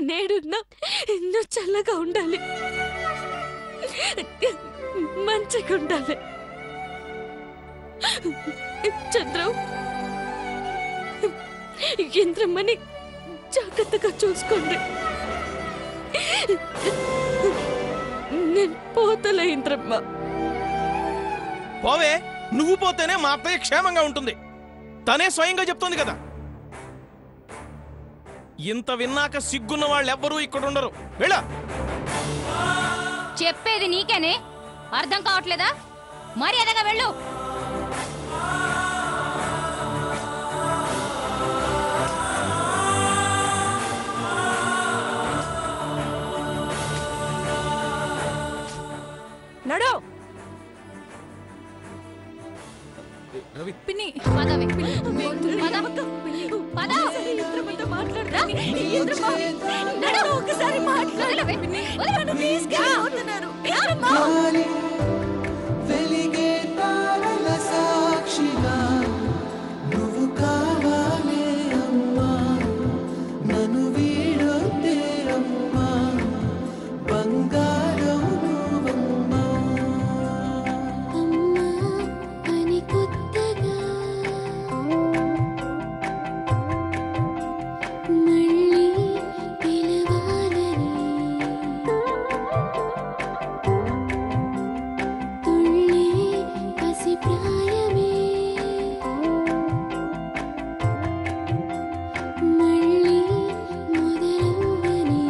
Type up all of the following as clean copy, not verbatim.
నేడున్నా నువ్వు చల్లగా ఉండాలి, మంచిగా ఉండాలి. చంద్రం, ఇంద్రమ్మని జాగ్రత్తగా చూసుకోండి. నేను పోతలే ఇంద్రమ్మ. పోవే, నువ్వు పోతేనే మా అత్తయ్య క్షేమంగా ఉంటుంది. తనే స్వయంగా చెప్తోంది కదా. ఇంత విన్నాక సిగ్గున్న వాళ్ళెవ్వరూ ఇక్కడ ఉండరు. వెళ్ళా. చెప్పేది నీకేనే అర్థం కావట్లేదా? మర్యాదగా వెళ్ళు. నడో. రవి, పిన్ని పదవే, ఒకసారి మాట్లాడలే. వెలిగే తారల సాక్షిగా నువ్వు కావాలే అమ్మా, నన్ను వీడొద్దే అమ్మా, బంగారం నువ్వమ్మా. అమ్మా అని కొత్తగా మళ్ళీ పిలవాలని తుళ్ళే పసిప్రాయమే మళ్ళీ మొదలవ్వని.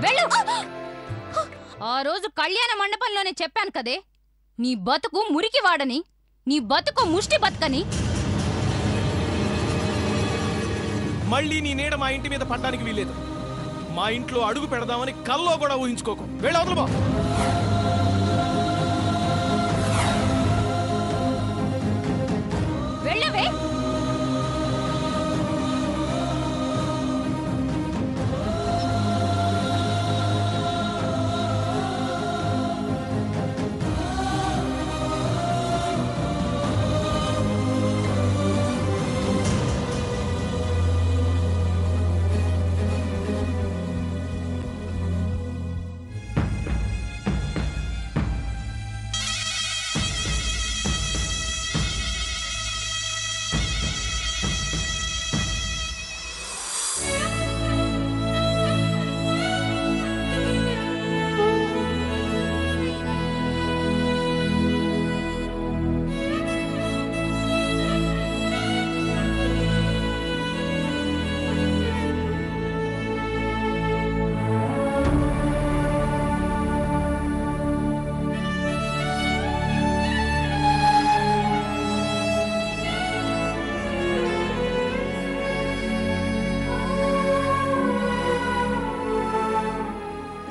వెళ్ళు. ఆ రోజు కళ్యాణ మండపంలోనే చెప్పాను కదే, నీ బతుకు మురికి వాడని, నీ బతుకు ముష్టి బతుకని. మళ్ళీ నీ నీడ మా ఇంటి మీద పడ్డానికి వీల్లేదు. మా ఇంట్లో అడుగు పెడదామని కల్లో కూడా ఊహించుకోకు. వెళ్ళవతలు బా. వెళ్ళవే.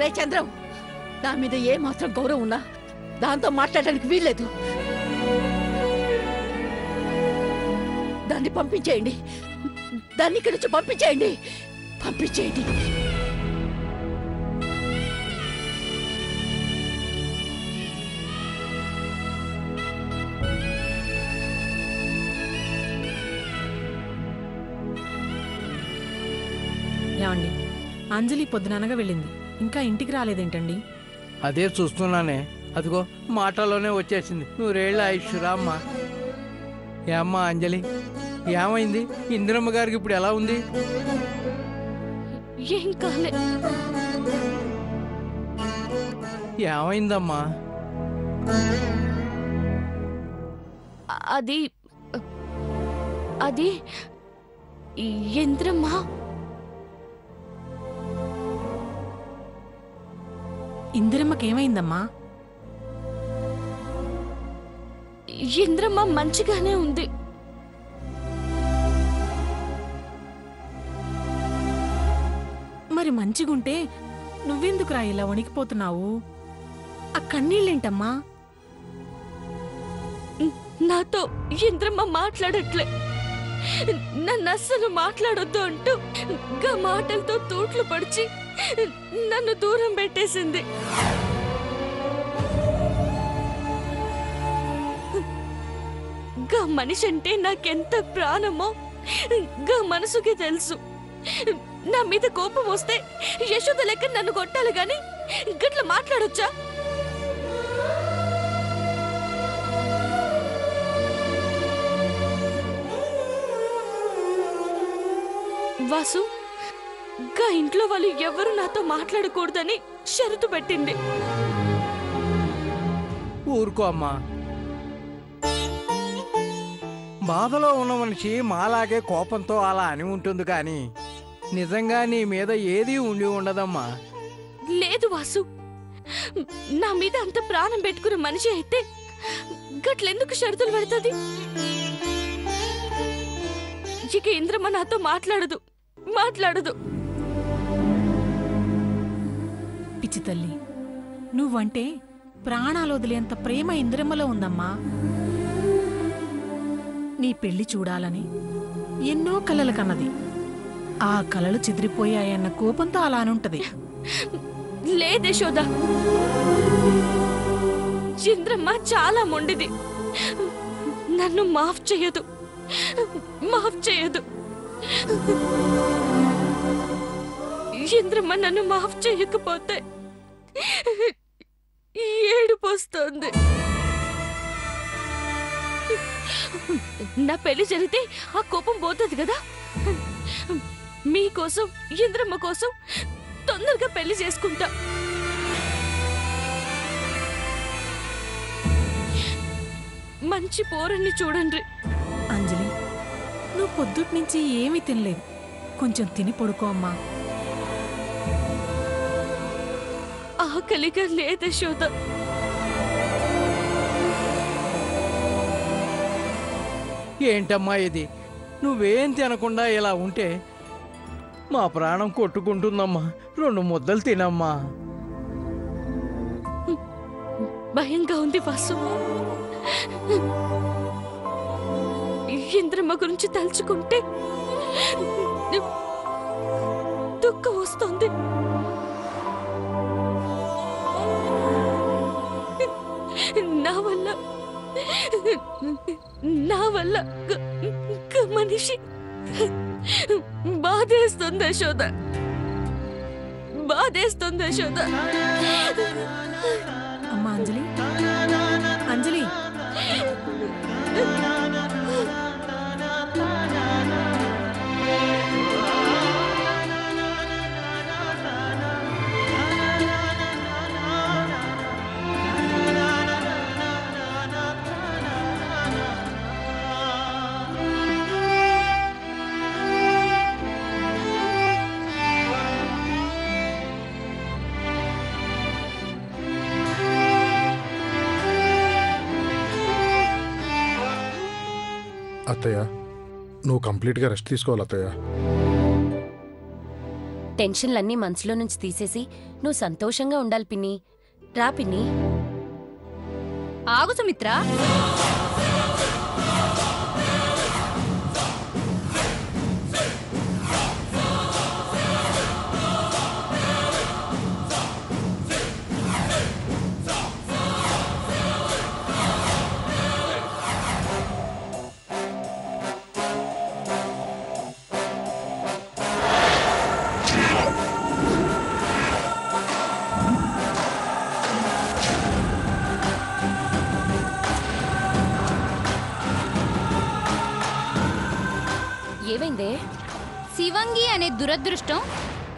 రే చంద్రం, నా మీద ఏ మాత్రం గౌరవం ఉన్నా దాంతో మాట్లాడడానికి వీల్లేదు. దాన్ని పంపించేయండి, దాన్ని ఇక్కడి నుంచి పంపించేయండి, పంపించేయండి. ఏమండి, అంజలి పొద్దుననగా వెళ్ళింది, ఇంకా ఇంటికి రాలేదేంటండి? అదే చూస్తున్నానే, అదిగో మాటలోనే వచ్చేసింది. నూరేళ్ళ ఐశ్వర్యమ్మా. ఏమ్మా అంజలి, ఏమైంది? ఇందిరమ్మ గారికి ఇప్పుడు ఎలా ఉంది? ఏం కాలే. ఏమైందమ్మా? అది అది ఇంద్రమ్మ. ఇందిరమ్మకేమైందమ్మా? ఇంద్రమ్మ మంచిగానే ఉంది. మరి మంచిగుంటే నువ్వెందుకురా ఇలా వణికిపోతున్నావు? ఆ కన్నీళ్ళేంటమ్మా? నాతో ఇంద్రమ్మ మాట్లాడట్లే. నన్ను అస్సలు మాట్లాడొద్దు అంటూ మాటలతో తూట్లు పడిచి నన్ను దూరం పెట్టేసింది. మనిషి అంటే నాకెంత ప్రాణమో గా మనసుకి తెలుసు. నా మీద కోపం వస్తే యశోద లెక్క నన్ను కొట్టాలి గాని గట్ల మాట్లాడొచ్చా? వాసు, గా ఇంట్లో వాళ్ళు ఎవరు నాతో మాట్లాడకూడదని షరతు పెట్టింది. ఊరుకో అమ్మా. బాధలో ఉన్న మనిషి మాలాగే కోపంతో అలా అని ఉంటుంది కానీ నిజంగా నీ మీద ఏదీ ఉండి ఉండదమ్మా. లేదు వాసు, నా మీద అంత ప్రాణం పెట్టుకున్న మనిషి అయితే గట్లెందుకు షరతులు పెడుతుంది? ఇక ఇంద్రమ్మ నాతో మాట్లాడదు. పిచ్చి తల్లి, నువ్వంటే ప్రాణాలు వదిలేంత ప్రేమ ఇంద్రమ్మలో ఉందమ్మా. నీ పెళ్లి చూడాలని ఎన్నో కలలు కన్నది. ఆ కలలు చెదిరిపోయాయన్న కోపంతో అలానుంటది. లేదేశోద, ఇంద్రమ్మ చాలా మొండిది. నన్ను మాఫ్ చేయదు. ఇంద్రమ్మ నన్ను మాఫ్ చేయకపోతే ఏడుపోస్తోంది. నా పెళ్లి జరిగితే ఆ కోపం పోతుంది కదా. మీకోసం, ఇంద్రమ్మ కోసం తొందరగా పెళ్లి చేసుకుంటా. మంచి పోరన్ని చూడండి. అంజలి, నువ్వు పొద్దుటి నుంచి ఏమీ తినలేదు. కొంచెం తిని పడుకో అమ్మా. ఆకలిగా లేదశోద. ఏంటమ్మా ఇది? నువ్వేం తినకుండా ఇలా ఉంటే మా ప్రాణం కొట్టుకుంటుందమ్మా. 2 ముద్దలు తినమ్మా. భయంగా ఉంది వాసు. ఇంద్రమ్మ గురించి తలుచుకుంటే దుఃఖం వస్తుంది. నా వల్ల మనిషి బాధేస్తుంది యశోద. అమ్మా అంజలి, అంజలి, అత్తయ్య, నువ్వు కంప్లీట్గా రెస్ట్ తీసుకోవాలి అత్తయ్య. టెన్షన్లన్నీ మనసులో నుంచి తీసేసి నువ్వు సంతోషంగా ఉండాలి పిన్ని. రా పిన్ని. ఆగు సుమిత్ర. ఏమైందే? శివంగి అనే దురదృష్టం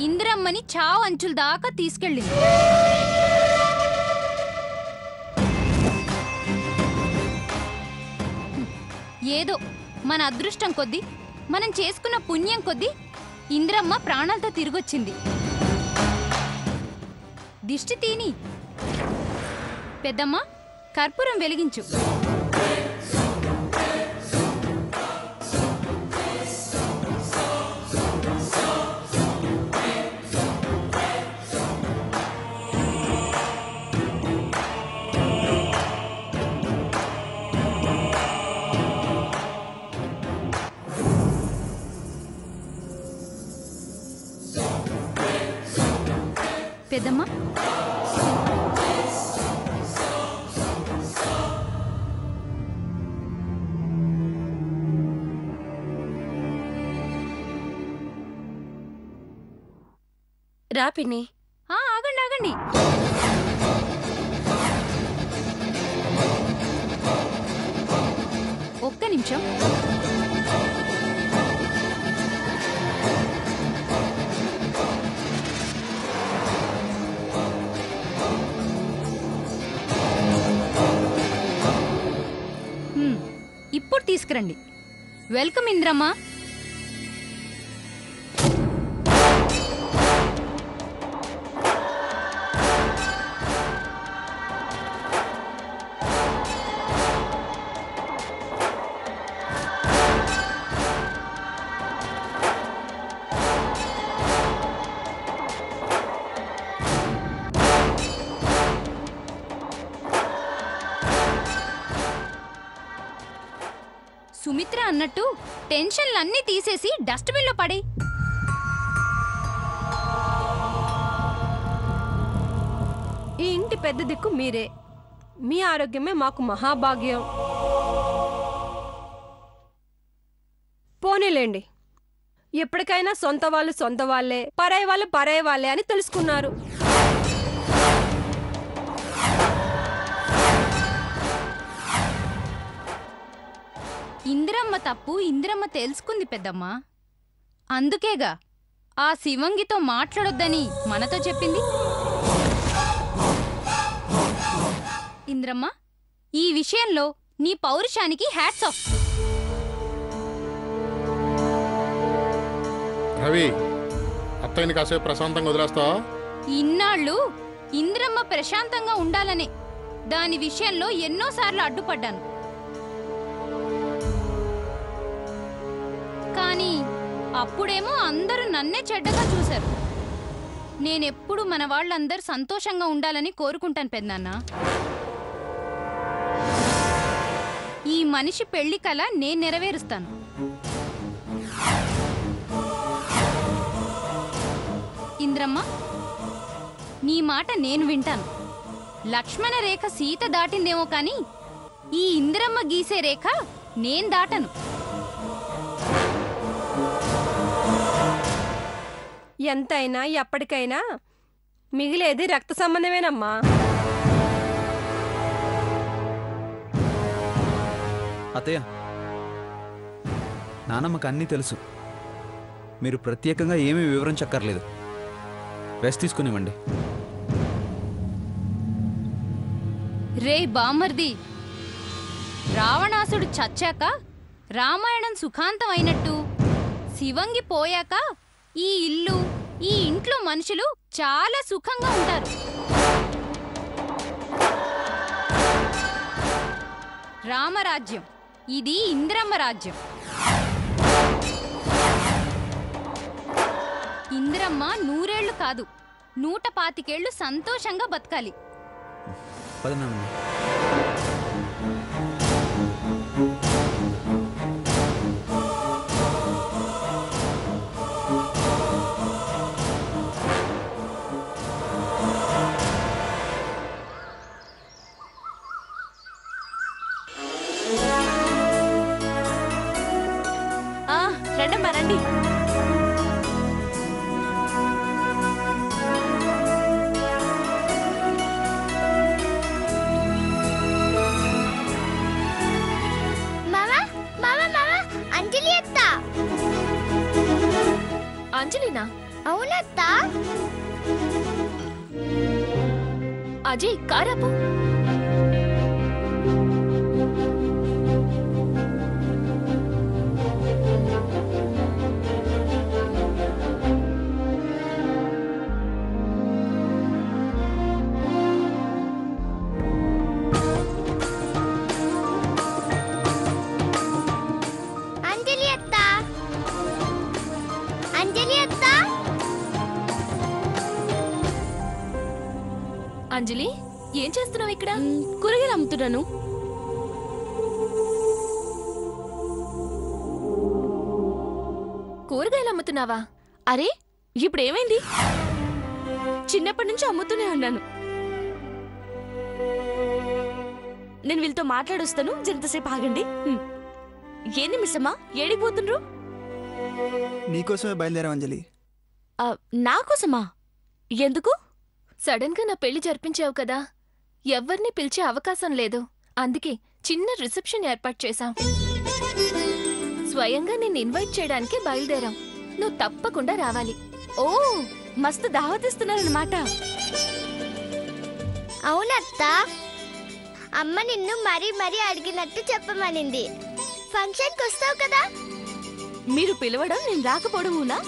ఇంద్రమ్మని చావు అంచుల దాకా తీసుకెళ్ళింది. ఏదో మన అదృష్టం కొద్దీ, మనం చేసుకున్న పుణ్యం కొద్దీ ఇంద్రమ్మ ప్రాణాలతో తిరిగొచ్చింది. దిష్టి తీని. పెద్దమ్మ, కర్పూరం వెలిగించు. పెద్దమ్మ, రా పిన్ని. ఆగండి ఆగండి. ఒక్క నిమిషం. ఇప్పుడు తీసుకురండి. వెల్కమ్ ఇంద్రమ్మ. సుమిత్ర అన్నట్టు టెన్షన్లన్నీ తీసేసి డస్ట్బిన్లో పడే. ఈ ఇంటి పెద్ద దిక్కు మీరే. మీ ఆరోగ్యమే మాకు మహాభాగ్యం. పోనీలేండి, ఎప్పటికైనా సొంత వాళ్ళు సొంత వాళ్ళే, పరాయి వాళ్ళు పరాయి వాళ్ళే అని తెలుసుకున్నారు. ఇందిరమ్మ తప్పు ఇందిరమ్మ తెలుసుకుంది పెద్దమ్మ. అందుకేగా ఆ శివంగితో మాట్లాడొద్దని మనతో చెప్పింది. ఇంద్రమ్మ, ఈ విషయంలో నీ పౌరుషానికి హ్యాట్స్ ఆఫ్. రవి, అత్తయ్యని కాసేపు ప్రశాంతంగా వదిలేస్తావా? ఇన్నాళ్ళు ఇంద్రమ్మ ప్రశాంతంగా ఉండాలనే దాని విషయంలో ఎన్నోసార్లు అడ్డుపడ్డాను. కానీ అప్పుడేమో అందరూ నన్నే చెడ్డగా చూశారు. నేనెప్పుడు మన వాళ్ళందరూ సంతోషంగా ఉండాలని కోరుకుంటాను పెద్దనాన్న. ఈ మనిషి పెళ్లి కల నేను నెరవేరుస్తాను. ఇంద్రమ్మ, నీ మాట నేను వింటాను. లక్ష్మణ రేఖ సీత దాటిందేమో కానీ ఈ ఇంద్రమ్మ గీసే రేఖ నేను దాటను. ఎంతైనా ఎప్పటికైనా మిగిలేది రక్త సంబంధమేనమ్మా. అత్తయ్య, నానమ్మకు అన్నీ తెలుసు. మీరు ప్రత్యేకంగా ఏమీ వివరించక్కర్లేదు. రెస్ట్ తీసుకునివ్వండి. రే బామర్ది, రావణాసుడు చచ్చాక రామాయణం సుఖాంతం అయినట్టు శివంగి పోయాక ఈ ఇల్లు ఈ ఇంట్లో మనుషులు చాలా సుఖంగా ఉంటారు. రామరాజ్యం, ఇది ఇంద్రమ్మ రాజ్యం. ఇంద్రమ్మ 100 ఏళ్లు కాదు 125 ఏళ్లు సంతోషంగా బతకాలి. పదనాన్న. రండమ్మా రండి. అంజలినా? అవునత్తా. అజయ్ కారాపు. అంజలి, ఏం చేస్తున్నావు ఇక్కడ? కూరగాయలు అమ్ముతున్నాను. కూరగాయలు అమ్ముతున్నావా? అరే, ఇప్పుడు ఏమైంది? చిన్నప్పటి నుంచి అమ్ముతూనే ఉన్నాను. నేను వీళ్ళతో మాట్లాడొస్తాను, జంతసేపు ఆగండి. ఏంది మిస్సమ్మా, ఏడిపోతుండ్రు? నీకోసమే బయలుదేరాం అంజలి. నాకోసమా? ఎందుకు? సడన్ గా నా పెళ్లి జరిపించావు కదా, ఎవ్వర్ని పిలిచే అవకాశం లేదు. అందుకే చిన్న రిసెప్షన్ ఏర్పాటు చేశాం. స్వయంగా నిన్ను ఇన్వైట్ చేయడానికి బయలుదేరాం. నువ్వు తప్పకుండా రావాలి. ఓ, మస్తు దావతిస్తున్నారన్నమాట. అవునత్తా, అమ్మ నిన్ను మరీ మరీ అడిగినట్టు చెప్పమనింది. ఫంక్షన్కి వస్తావు కదా? మీరు పిలవడం నేను రాకపోవడమునా?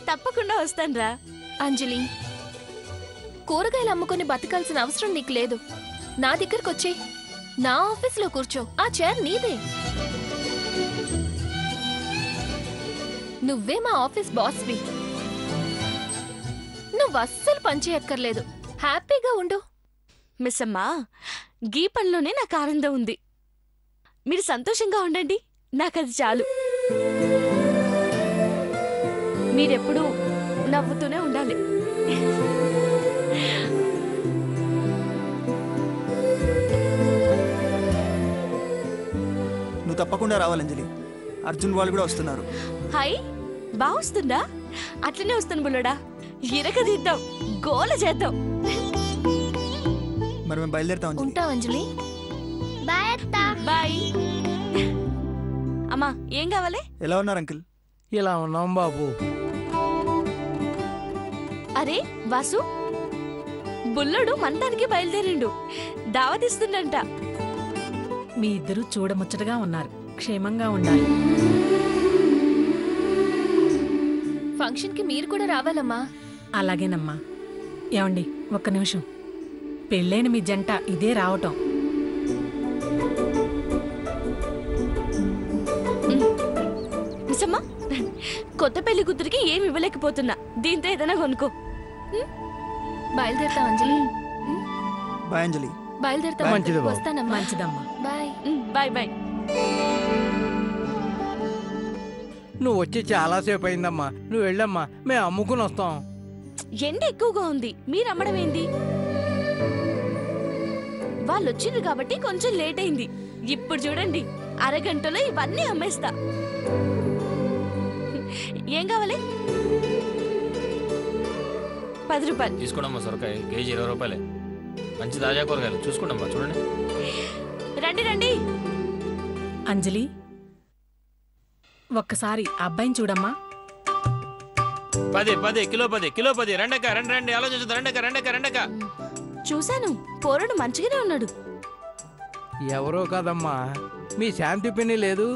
తప్పకుండా వస్తానురా. అంజలి, కూరగాయలు అమ్ముకొని బతకాల్సిన అవసరం నీకు లేదు. నా దగ్గరకొచ్చే, నా ఆఫీస్లో కూర్చో. ఆ చైర్ నీదే. నువ్వే మా ఆఫీస్ బాస్వి. నువ్వు అస్సలు పనిచేయక్కర్లేదు. హ్యాపీగా ఉండు. మిస్ అమ్మా, గీ పనిలోనే నాకు ఆనందం ఉంది. మీరు సంతోషంగా ఉండండి, నాకది చాలు. మీరెప్పుడూ నవ్వుతూనే ఉండాలి. నువ్వు తప్పకుండా రావాలి అంజలి. అర్జున్ వాళ్ళు కూడా వస్తున్నారు. హాయ్, బాగా వస్తుందా? అట్లనే వస్తాను బుల్లడా. ఇరకదిద్దాం, గోల చేద్దాం. మరి మేము బయలుదేరుతాం. ఉంటాం అంజలి. బాయ్ అత్తా. బాయ్. అమ్మా, ఏం కావాలి? ఎలా ఉన్నారు అంకుల్? ఇలా ఉన్నాం బాబు. అరే వాసు, బుల్లడు మంతానికి బయలుదేరిండు, దావతిస్తుండంట. మీ ఇద్దరు చూడముచ్చటగా ఉన్నారు. క్షేమంగా ఉండాలి. ఫంక్షన్ కి మీరు కూడా రావాలమ్మా. అలాగేనమ్మా. ఏమండి, ఒక్క నిమిషం. పెళ్ళైన మీ జంట ఇదే రావటం. మిస్సమ్మా, కొత్త పెళ్లి కూతురికి ఏమి ఇవ్వలేకపోతున్నా. దీంతో ఏదైనా కొనుక్కో. బయలుదేరుతాం అంజలి. బాయ్ అంజలి. బయలుదేరుతాం. మంచిది బాబు. వస్తానమ్మా. మంచిదమ్మా. బాయ్. Bye bye. నువ్వు వచ్చి చాలాసేపు అయిందమ్మా. నువ్వు వెళ్ళమ్మా, మేము అమ్ముకుని వస్తాం. ఎండ ఎక్కువగా ఉంది, మీరు అమ్మడం ఏంది? వాళ్ళు వచ్చిండ్రు కాబట్టి కొంచెం లేట్ అయింది. ఇప్పుడు చూడండి, అరగంటలో ఇవన్నీ అమ్మేస్తా. ఏం కావాలి? 10 రూపాయలు తీసుకోండమ్మా. సొరకాయ కేజీ 20 రూపాయలే. మంచి తాజా కూరగాయలు చూసుకోండమ్మా. చూడండి. రండి రండి. అంజలి, ఒక్కసారి అబ్బాయిని చూడమ్మా. 10 కిలో 10 రెండక రండి ఆలోచించదు. రెండక చూశాను, పోరడు మంచిగానే ఉన్నాడు. ఎవరో కాదమ్మా, మీ శాంతి పిన్ని లేదు,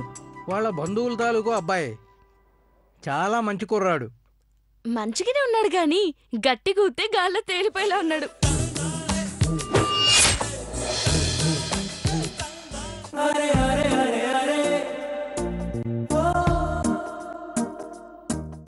వాళ్ళ బంధువుల తాలూకు అబ్బాయి. చాలా మంచి కుర్రాడు. మంచిగానే ఉన్నాడు గాని గట్టి కూతే గాల్లో తేలిపోయేలా ఉన్నాడు.